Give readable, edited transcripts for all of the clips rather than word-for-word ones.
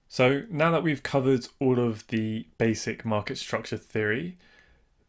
So now that we've covered all of the basic market structure theory,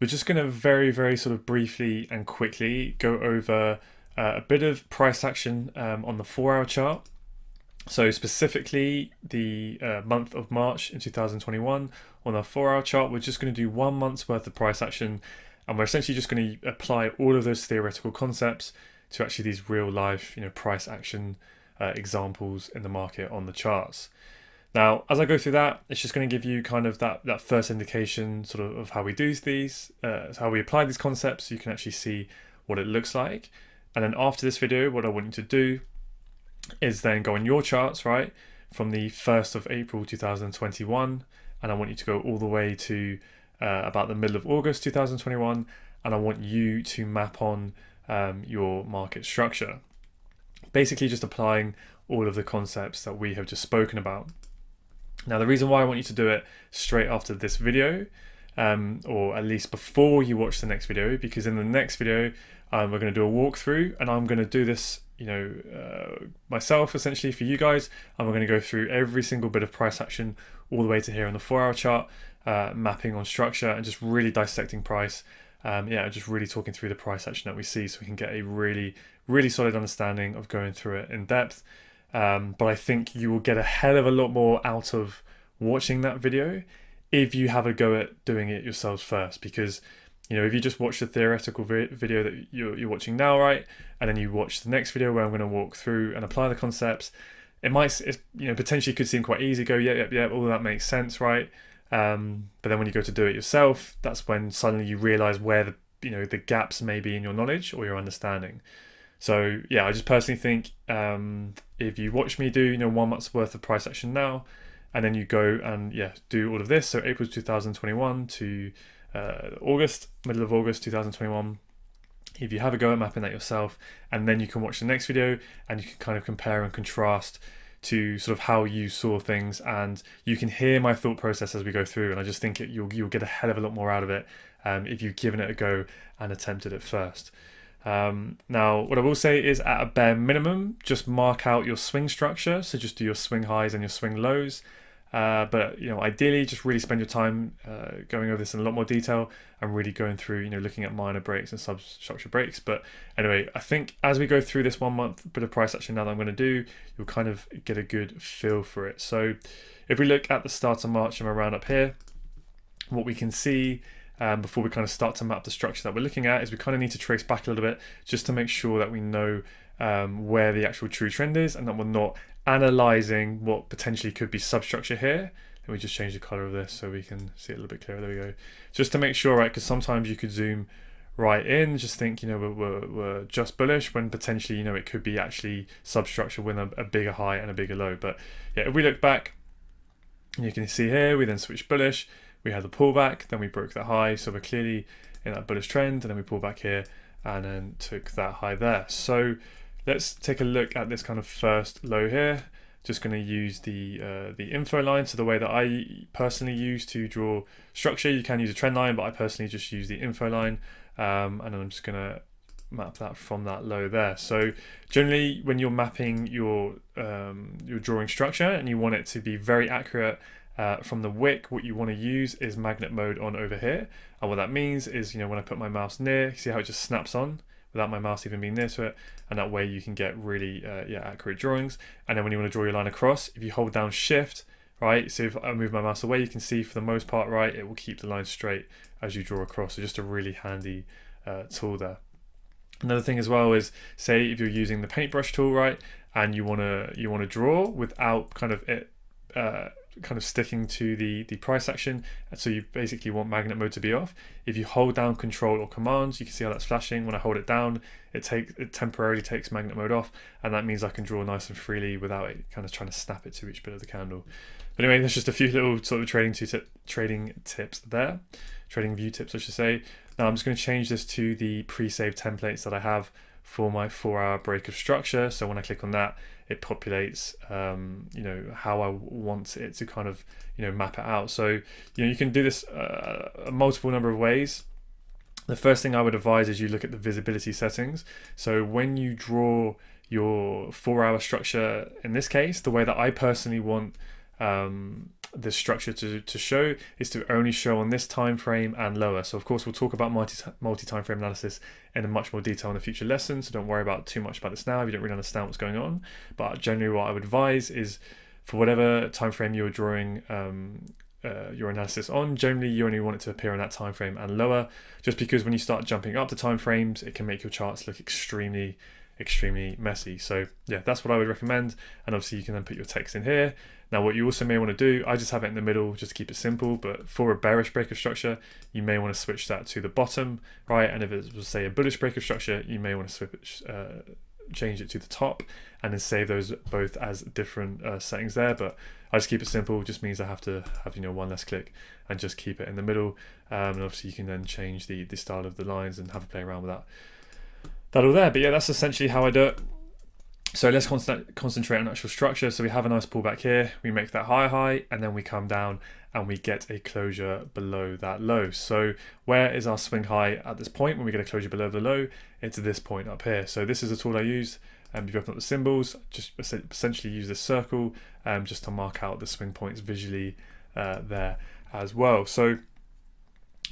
we're just going to very sort of briefly and quickly go over a bit of price action on the 4 hour chart. So specifically the month of March in 2021 on our 4 hour chart, we're just going to do 1 month's worth of price action, and we're essentially just going to apply all of those theoretical concepts to actually these real life, price action examples in the market on the charts. Now, as I go through that, it's just going to give you kind of that first indication sort of how we do these, how we apply these concepts, so you can actually see what it looks like. And then after this video, what I want you to do is then go on your charts, right, from the 1st of April 2021, and I want you to go all the way to about the middle of August 2021, and I want you to map on your market structure. Basically just applying all of the concepts that we have just spoken about. Now, the reason why I want you to do it straight after this video, or at least before you watch the next video, because in the next video, we're going to do a walkthrough, and I'm going to do this, myself essentially for you guys, and we're going to go through every single bit of price action all the way to here on the 4 hour chart, mapping on structure and just really dissecting price. Just really talking through the price action that we see, so we can get a really solid understanding of going through it in depth. But I think you will get a hell of a lot more out of watching that video if you have a go at doing it yourselves first, because if you just watch the theoretical video that you're watching now, right, and then you watch the next video where I'm going to walk through and apply the concepts, it potentially could seem quite easy. Go, yeah, all of that makes sense, right? But then when you go to do it yourself, that's when suddenly you realize where the gaps may be in your knowledge or your understanding. So yeah, I just personally think if you watch me do 1 month's worth of price action now, and then you go and do all of this, so April 2021 to middle of August 2021, if you have a go at mapping that yourself, and then you can watch the next video and you can kind of compare and contrast to sort of how you saw things, and you can hear my thought process as we go through, and I just think you'll get a hell of a lot more out of it if you've given it a go and attempted it first. Now, what I will say is, at a bare minimum, just mark out your swing structure. So just do your swing highs and your swing lows. But ideally, just really spend your time going over this in a lot more detail and really going through, looking at minor breaks and substructure breaks. But anyway, I think as we go through this 1 month bit of price action now that I'm going to do, you'll kind of get a good feel for it. So if we look at the start of March and around up here, what we can see before we kind of start to map the structure that we're looking at is we kind of need to trace back a little bit just to make sure that we know where the actual true trend is, and that we're not analyzing what potentially could be substructure here. And we just change the color of this so we can see it a little bit clearer. There we go. Just to make sure, right, because sometimes you could zoom right in, just think, we're just bullish, when potentially, it could be actually substructure with a bigger high and a bigger low. But yeah, if we look back, you can see here, we then switched bullish. We had the pullback, then we broke that high, so we're clearly in that bullish trend, and then we pull back here and then took that high there. So let's take a look at this kind of first low here. Just going to use the info line. So the way that I personally use to draw structure, you can use a trend line, but I personally just use the info line, and then I'm just going to map that from that low there. So generally, when you're mapping your drawing structure and you want it to be very accurate from the wick, what you want to use is magnet mode on over here. And what that means is, when I put my mouse near, see how it just snaps on without my mouse even being near to it, and that way you can get really accurate drawings. And then when you want to draw your line across, if you hold down shift, right, so if I move my mouse away, you can see for the most part, right, it will keep the line straight as you draw across. So just a really handy tool there. Another thing as well is, say if you're using the paintbrush tool, right, and you want to draw without kind of it sticking to the price action, so you basically want magnet mode to be off. If you hold down control or command, you can see how that's flashing. When I hold it down, it temporarily takes magnet mode off, and that means I can draw nice and freely without it kind of trying to snap it to each bit of the candle. But anyway, there's just a few little sort of trading tips there, trading view tips I should say. Now I'm just going to change this to the pre-saved templates that I have for my 4 hour break of structure. So when I click on that, it populates how I want it to kind of map it out. So you can do this a multiple number of ways. The first thing I would advise is you look at the visibility settings. So when you draw your 4 hour structure, in this case, the way that I personally want this structure to show is to only show on this time frame and lower. So of course we'll talk about multi-time frame analysis in a much more detail in a future lesson, so don't worry about too much about this now if you don't really understand what's going on. But generally what I would advise is for whatever time frame you're drawing your analysis on, generally you only want it to appear on that time frame and lower, just because when you start jumping up the time frames it can make your charts look extremely messy. So yeah, that's what I would recommend, and obviously you can then put your text in here. Now what you also may want to do, I just have it in the middle just to keep it simple, but for a bearish break of structure you may want to switch that to the bottom, right? And if it was say a bullish break of structure, you may want to switch change it to the top and then save those both as different settings there. But I just keep it simple, just means I have to have one less click and just keep it in the middle, and obviously you can then change the style of the lines and have a play around with that all there. But yeah, that's essentially how I do it. So let's concentrate on actual structure. So we have a nice pullback here, we make that high, and then we come down and we get a closure below that low. So where is our swing high at this point? When we get a closure below the low, it's this point up here. So this is a tool I use, and if you open up the symbols, just essentially use this circle just to mark out the swing points visually there as well. So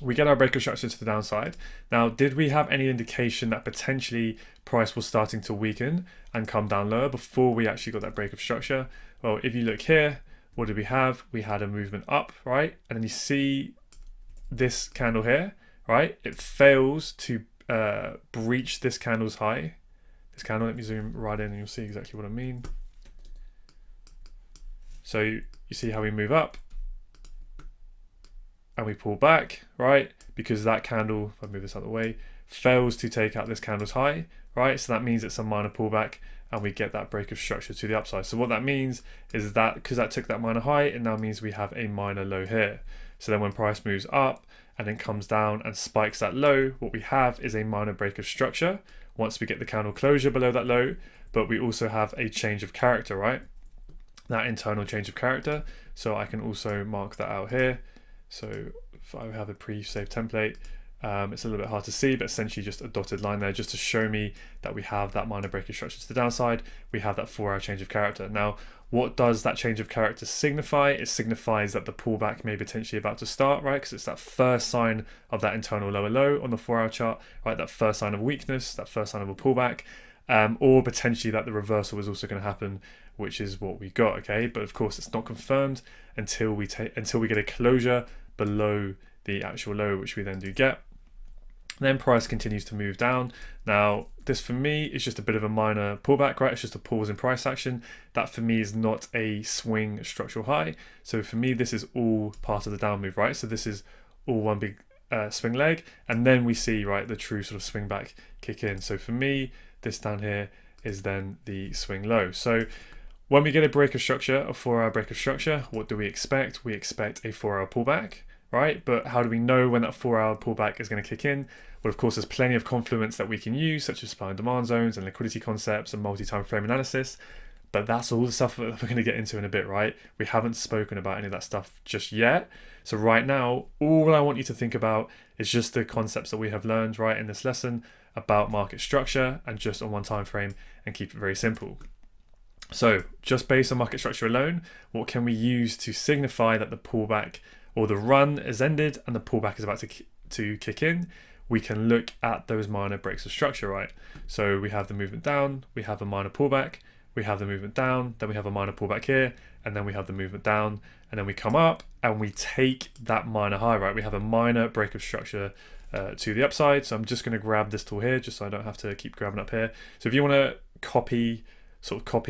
we get our break of structure to the downside. Now, did we have any indication that potentially price was starting to weaken and come down lower before we actually got that break of structure? Well, if you look here, what did we have? We had a movement up, right? And then you see this candle here, right? It fails to breach this candle's high. This candle, let me zoom right in and you'll see exactly what I mean. So you see how we move up and we pull back, right? Because that candle, if I move this out of the way, fails to take out this candle's high, right? So that means it's a minor pullback and we get that break of structure to the upside. So what that means is that because that took that minor high, it now means we have a minor low here. So then when price moves up and then comes down and spikes that low, what we have is a minor break of structure once we get the candle closure below that low, but we also have a change of character, right? That internal change of character. So I can also mark that out here. So if I have a pre-saved template, it's a little bit hard to see, but essentially just a dotted line there just to show me that we have that minor break of structure to the downside. We have that 4-hour change of character. Now, what does that change of character signify? It signifies that the pullback may potentially about to start, right? Because it's that first sign of that internal lower low on the 4-hour chart, right? That first sign of weakness, that first sign of a pullback, or potentially that the reversal is also going to happen, which is what we got, okay? But of course, it's not confirmed until we get a closure below the actual low, which we then do get. Then price continues to move down. Now, this for me is just a bit of a minor pullback, right? It's just a pause in price action. That for me is not a swing structural high. So for me, this is all part of the down move, right? So this is all one big swing leg. And then we see, right, the true sort of swing back kick in. So for me, this down here is then the swing low. So when we get a break of structure, a 4-hour break of structure, what do we expect? We expect a 4-hour pullback, right? But how do we know when that 4-hour pullback is going to kick in? Well, of course, there's plenty of confluence that we can use, such as supply and demand zones and liquidity concepts and multi-time frame analysis. But that's all the stuff that we're going to get into in a bit, right? We haven't spoken about any of that stuff just yet. So right now, all I want you to think about is just the concepts that we have learned, right, in this lesson about market structure and just on one time frame, and keep it very simple. So just based on market structure alone, what can we use to signify that the pullback or the run has ended and the pullback is about to kick in? We can look at those minor breaks of structure, right? So we have the movement down, we have a minor pullback, we have the movement down, then we have a minor pullback here, and then we have the movement down, and then we come up and we take that minor high, right? We have a minor break of structure to the upside. So I'm just going to grab this tool here just so I don't have to keep grabbing up here. So if you want to copy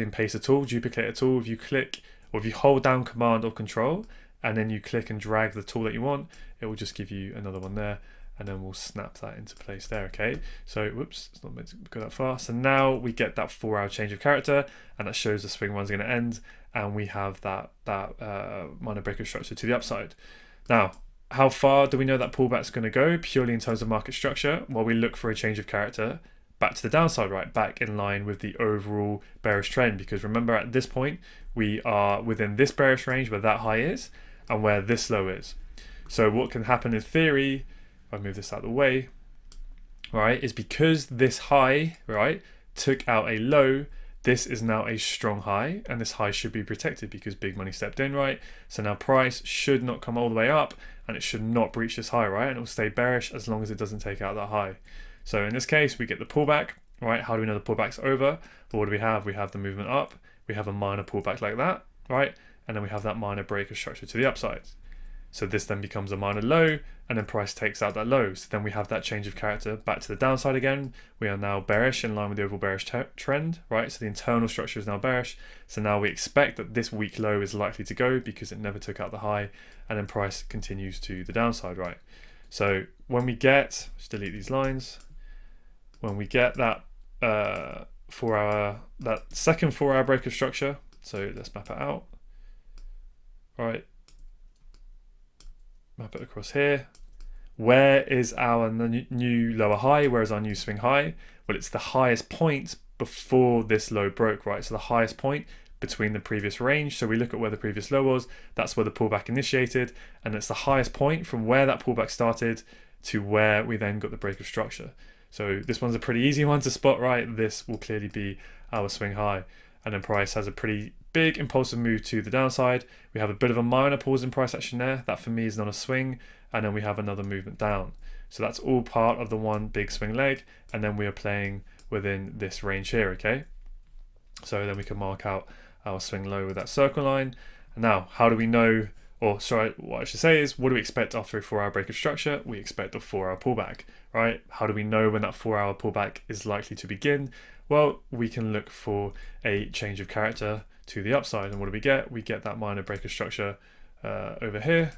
and paste a tool, duplicate a tool, if you click or if you hold down Command or Control and then you click and drag the tool that you want, it will just give you another one there, and then we'll snap that into place there, okay? So, whoops, it's not meant to go that far. So now we get that 4-hour change of character, and that shows the swing one's going to end, and we have that minor break of structure to the upside. Now, how far do we know that pullback's going to go purely in terms of market structure? Well, we look for a change of character back to the downside, right? Back in line with the overall bearish trend, because remember at this point, we are within this bearish range where that high is and where this low is. So what can happen in theory, if I move this out of the way, right, is because this high, right, took out a low, this is now a strong high, and this high should be protected because big money stepped in, right? So now price should not come all the way up, and it should not breach this high, right? And it will stay bearish as long as it doesn't take out that high. So in this case, we get the pullback, right? How do we know the pullback's over? Well, what do we have? We have the movement up, we have a minor pullback like that, right? And then we have that minor break of structure to the upside. So this then becomes a minor low, and then price takes out that low. So then we have that change of character back to the downside again. We are now bearish in line with the overall bearish trend, right? So the internal structure is now bearish. So now we expect that this weak low is likely to go because it never took out the high, and then price continues to the downside, right? So when we get, let's delete these lines. When we get that that second 4 hour break of structure, so let's map it out, right? Map it across here. Where is our new lower high? Where is our new swing high? Well, it's the highest point before this low broke, right? So the highest point between the previous range. So we look at where the previous low was, that's where the pullback initiated, and it's the highest point from where that pullback started to where we then got the break of structure. So this one's a pretty easy one to spot, right? This will clearly be our swing high. And then price has a pretty big impulsive move to the downside. We have a bit of a minor pause in price action there. That for me is not a swing. And then we have another movement down. So that's all part of the one big swing leg. And then we are playing within this range here, okay? So then we can mark out our swing low with that circle line. And now, how do we know, or sorry, what I should say is, what do we expect after a 4 hour break of structure? We expect a 4 hour pullback, right? How do we know when that 4 hour pullback is likely to begin? Well, we can look for a change of character to the upside. And what do we get? We get that minor break of structure over here,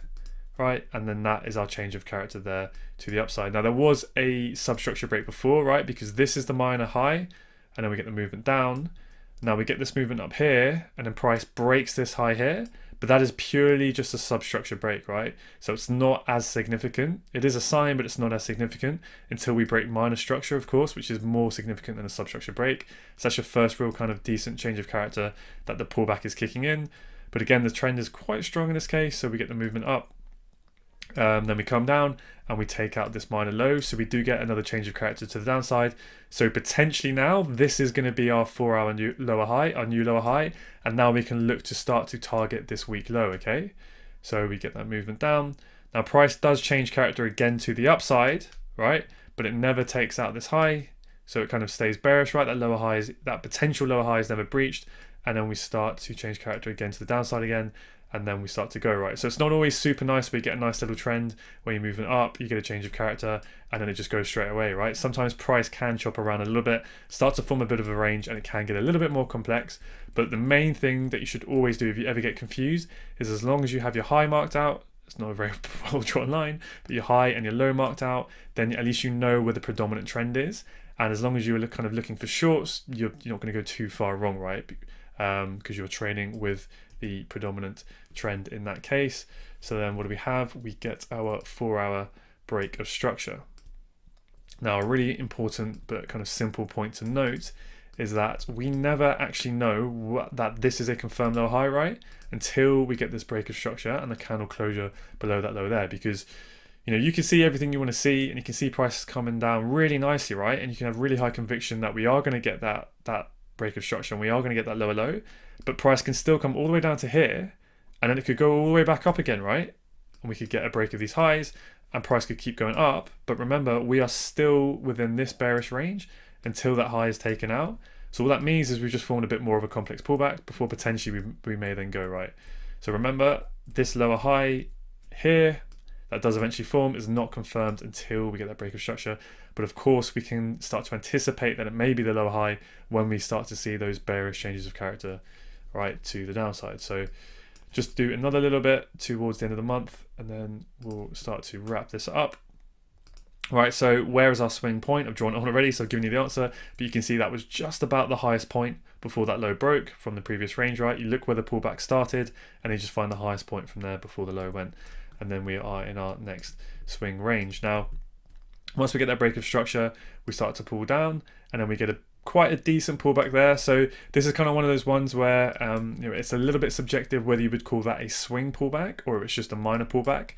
right? And then that is our change of character there to the upside. Now, there was a substructure break before, right? Because this is the minor high, and then we get the movement down. Now we get this movement up here, and then price breaks this high here. But that is purely just a substructure break, right? So it's not as significant. It is a sign, but it's not as significant until we break minor structure, of course, which is more significant than a substructure break. So that's your first real kind of decent change of character that the pullback is kicking in. But again, the trend is quite strong in this case, so we get the movement up. Then we come down and we take out this minor low, so we do get another change of character to the downside. So potentially now this is going to be our 4 hour new lower high, our new lower high, and now we can look to start to target this weak low, okay? So we get that movement down. Now price does change character again to the upside, right? But it never takes out this high, so it kind of stays bearish, right? That lower high is, that potential lower high is never breached, and then we start to change character again to the downside again, and then we start to go, right? So it's not always super nice, but you get a nice little trend where you're moving up, you get a change of character, and then it just goes straight away, right? Sometimes price can chop around a little bit, start to form a bit of a range, and it can get a little bit more complex. But the main thing that you should always do if you ever get confused is, as long as you have your high marked out, it's not a very well drawn line, but your high and your low marked out, then at least you know where the predominant trend is. And as long as you're kind of looking for shorts, you're not going to go too far wrong, right? Because you're trading with the predominant trend in that case. So then what do we have? We get our 4 hour break of structure. Now, a really important but kind of simple point to note is that we never actually know that this is a confirmed low high, right? Until we get this break of structure and the candle closure below that low there, because you can see everything you want to see, and you can see prices coming down really nicely, right? And you can have really high conviction that we are going to get that break of structure and we are going to get that lower low, but price can still come all the way down to here, and then it could go all the way back up again, right? And we could get a break of these highs, and price could keep going up. But remember, we are still within this bearish range until that high is taken out. So all that means is we've just formed a bit more of a complex pullback before potentially we may then go, right? So remember, this lower high here that does eventually form is not confirmed until we get that break of structure. But of course, we can start to anticipate that it may be the lower high when we start to see those bearish changes of character, right, to the downside. So just do another little bit towards the end of the month, and then we'll start to wrap this up. Right, so where is our swing point? I've drawn it on already, so I've given you the answer, but you can see that was just about the highest point before that low broke from the previous range, right? You look where the pullback started, and you just find the highest point from there before the low went, and then we are in our next swing range. Now, once we get that break of structure, we start to pull down, and then we get quite a decent pullback there. So this is kind of one of those ones where it's a little bit subjective whether you would call that a swing pullback or if it's just a minor pullback.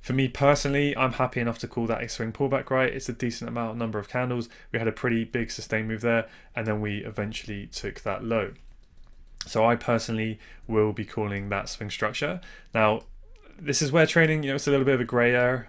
For me personally, I'm happy enough to call that a swing pullback, right? It's a decent number of candles. We had a pretty big sustained move there, and then we eventually took that low. So I personally will be calling that swing structure. Now, this is where trading, it's a little bit of a gray area.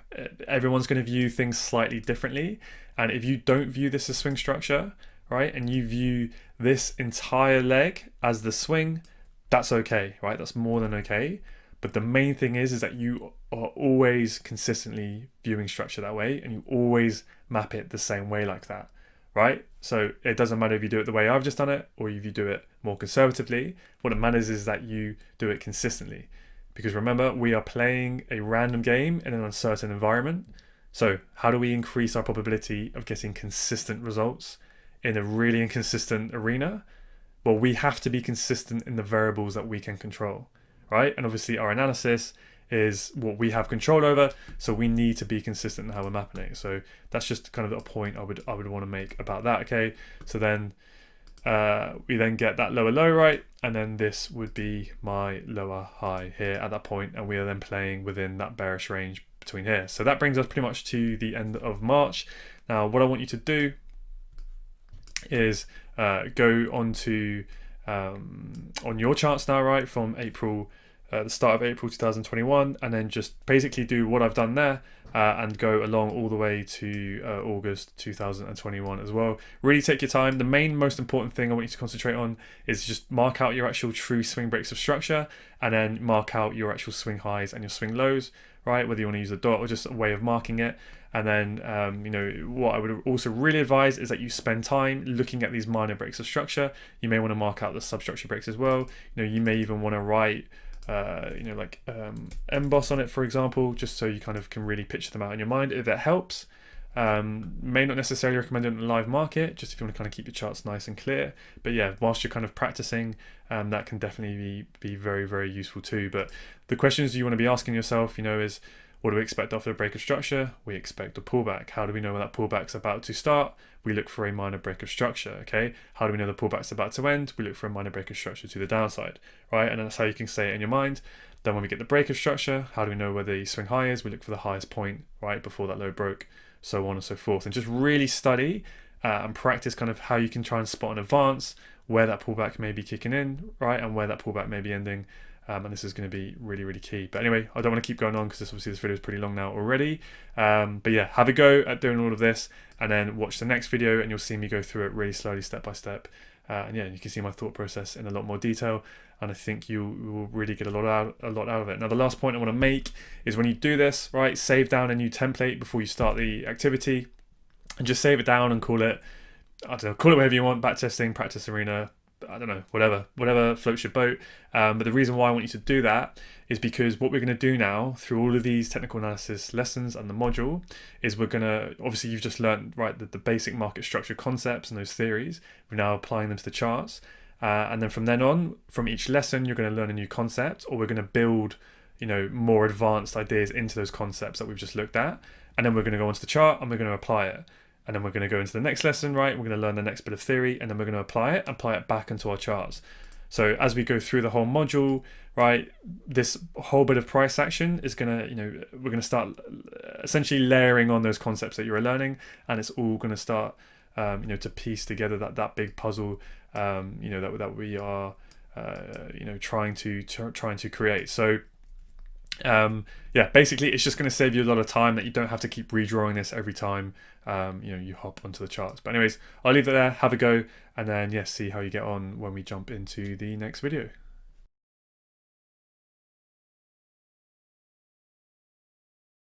Everyone's going to view things slightly differently. And if you don't view this as swing structure, right, and you view this entire leg as the swing, that's okay, right? That's more than okay. But the main thing is that you are always consistently viewing structure that way, and you always map it the same way like that, right? So it doesn't matter if you do it the way I've just done it or if you do it more conservatively. What it matters is that you do it consistently. Because remember, we are playing a random game in an uncertain environment. So how do we increase our probability of getting consistent results in a really inconsistent arena? Well, we have to be consistent in the variables that we can control, right? And obviously our analysis is what we have control over, so we need to be consistent in how we're mapping it. So that's just kind of a point I would want to make about that. Okay, so then we then get that lower low, right? And then this would be my lower high here at that point, and we are then playing within that bearish range between here. So that brings us pretty much to the end of March. Now, what I want you to do is go onto on your charts now, right, from April, the start of April 2021, and then just basically do what I've done there and go along all the way to August 2021 as well. Really take your time. The most important thing I want you to concentrate on is just mark out your actual true swing breaks of structure, and then mark out your actual swing highs and your swing lows, right? Whether you want to use a dot or just a way of marking it. And then, what I would also really advise is that you spend time looking at these minor breaks of structure. You may want to mark out the substructure breaks as well. You may even want to write emboss on it, for example, just so you kind of can really picture them out in your mind if that helps. May not necessarily recommend it in a live market, just if you want to kind of keep your charts nice and clear. But yeah, whilst you're kind of practicing, that can definitely be very, very useful too. But the questions you want to be asking yourself, is what do we expect after a break of structure? We expect a pullback. How do we know when that pullback's about to start? We look for a minor break of structure, okay? How do we know the pullback's about to end? We look for a minor break of structure to the downside, right? And that's how you can say it in your mind. Then when we get the break of structure, how do we know where the swing high is? We look for the highest point, right, before that low broke, so on and so forth. And just really study and practice kind of how you can try and spot in advance where that pullback may be kicking in, right, and where that pullback may be ending. And this is going to be really, really key. But anyway, I don't want to keep going on because obviously this video is pretty long now already. But yeah, have a go at doing all of this, and then watch the next video and you'll see me go through it really slowly, step by step. And yeah, you can see my thought process in a lot more detail, and I think you will really get a lot out of it. Now, the last point I want to make is when you do this, right, save down a new template before you start the activity, and just save it down and call it, I don't know, call it whatever you want, backtesting, practice arena, I don't know, whatever floats your boat. But the reason why I want you to do that is because what we're going to do now through all of these technical analysis lessons and the module is we're going to, obviously you've just learned, right, the basic market structure concepts and those theories. We're now applying them to the charts. And then from then on, from each lesson, you're going to learn a new concept, or we're going to build, more advanced ideas into those concepts that we've just looked at. And then we're going to go onto the chart and we're going to apply it. And then we're going to go into the next lesson, right? We're going to learn the next bit of theory, and then we're going to apply it back into our charts. So as we go through the whole module, right, this whole bit of price action is going to, we're going to start essentially layering on those concepts that you're learning, and it's all going to start, to piece together that big puzzle, that we are, trying to create. So, yeah, basically it's just going to save you a lot of time that you don't have to keep redrawing this every time you hop onto the charts. But anyways, I'll leave it there, have a go, and then see how you get on when we jump into the next video.